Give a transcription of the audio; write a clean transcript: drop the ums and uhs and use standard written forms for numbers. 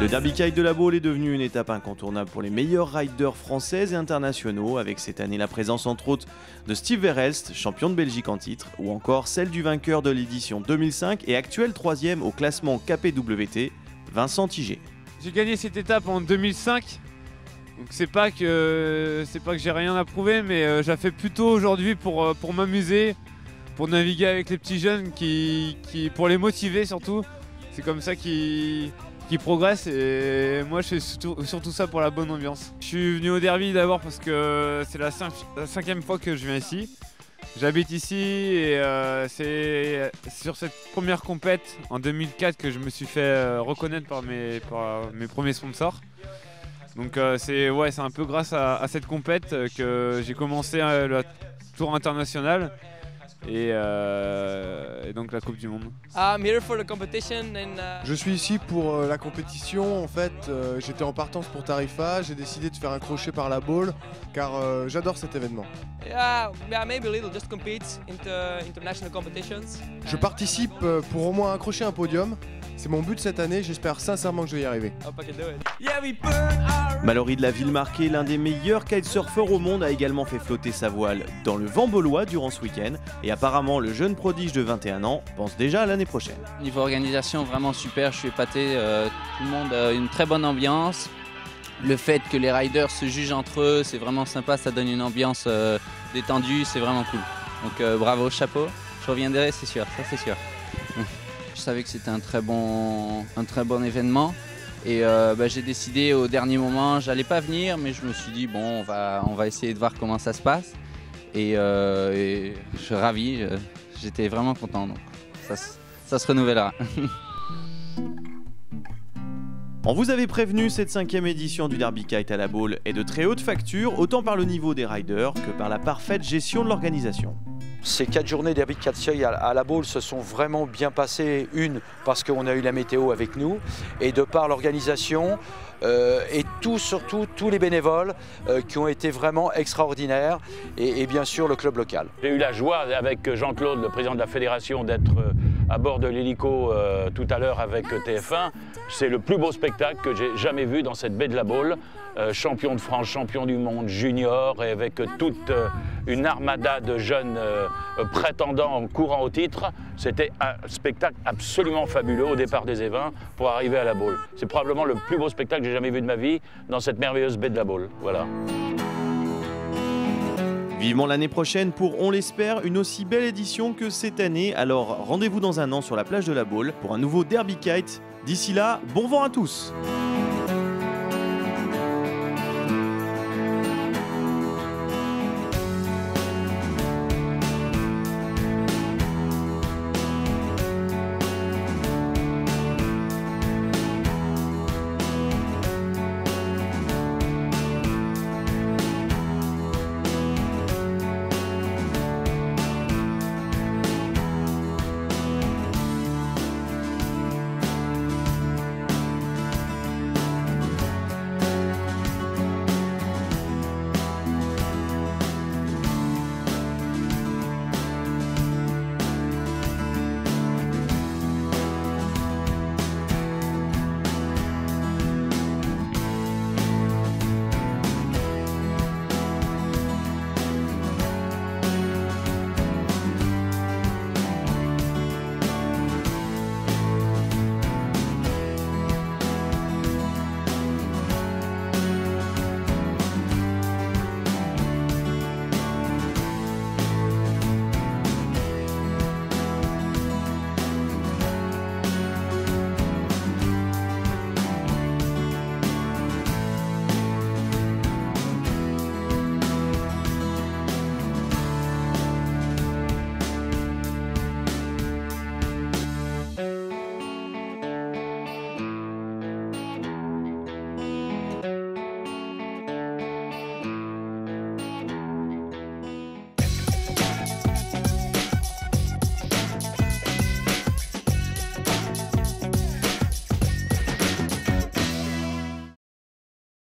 Le Derby Kite de la Baule est devenu une étape incontournable pour les meilleurs riders français et internationaux, avec cette année la présence entre autres de Steve Verhelst, champion de Belgique en titre, ou encore celle du vainqueur de l'édition 2005 et actuel 3e au classement KPWT, Vincent Tiget. J'ai gagné cette étape en 2005, donc c'est pas que j'ai rien à prouver, mais je la fais plutôt aujourd'hui pour m'amuser, pour naviguer avec les petits jeunes, pour les motiver surtout. C'est comme ça qu'ils progressent et moi je fais surtout ça pour la bonne ambiance. Je suis venu au Derby d'abord parce que c'est la 5e fois que je viens ici. J'habite ici et c'est sur cette première compète en 2004 que je me suis fait reconnaître par mes premiers sponsors. Donc c'est un peu grâce à cette compète que j'ai commencé le Tour international et donc la Coupe du Monde. Je suis ici pour la compétition. En fait, j'étais en partance pour Tarifa. J'ai décidé de faire un crochet par la Baule car j'adore cet événement. Je participe pour au moins accrocher un podium. C'est mon but cette année, j'espère sincèrement que je vais y arriver. Mallory de la Ville-Marquée, l'un des meilleurs kitesurfers au monde, a également fait flotter sa voile dans le vent baulois durant ce week-end. Et apparemment, le jeune prodige de 21 ans pense déjà à l'année prochaine. Niveau organisation, vraiment super, je suis épaté. Tout le monde a une très bonne ambiance. Le fait que les riders se jugent entre eux, c'est vraiment sympa, ça donne une ambiance détendue, c'est vraiment cool. Donc bravo, chapeau. Je reviendrai, c'est sûr, ça c'est sûr. Je savais que c'était un très bon événement et j'ai décidé au dernier moment, j'allais pas venir, mais je me suis dit bon, on va essayer de voir comment ça se passe et je suis ravi, j'étais vraiment content, donc ça se renouvellera. On vous avait prévenu, cette 5e édition du Derby Kite à la Baule est de très haute facture, autant par le niveau des riders que par la parfaite gestion de l'organisation. Ces 4 journées Derby Kite à la Baule se sont vraiment bien passées. Une, parce qu'on a eu la météo avec nous, et de par l'organisation, et surtout tous les bénévoles qui ont été vraiment extraordinaires, et bien sûr le club local. J'ai eu la joie avec Jean-Claude, le président de la fédération, d'être à bord de l'hélico tout à l'heure avec TF1. C'est le plus beau spectacle que j'ai jamais vu dans cette baie de la Baule. Champion de France, champion du monde junior, et avec toute une armada de jeunes prétendants courant au titre. C'était un spectacle absolument fabuleux au départ des Évins pour arriver à la Baule. C'est probablement le plus beau spectacle que j'ai jamais vu de ma vie dans cette merveilleuse baie de la Baule. Voilà. Vivement l'année prochaine pour, on l'espère, une aussi belle édition que cette année. Alors rendez-vous dans un an sur la plage de la Baule pour un nouveau Derby Kite. D'ici là, bon vent à tous!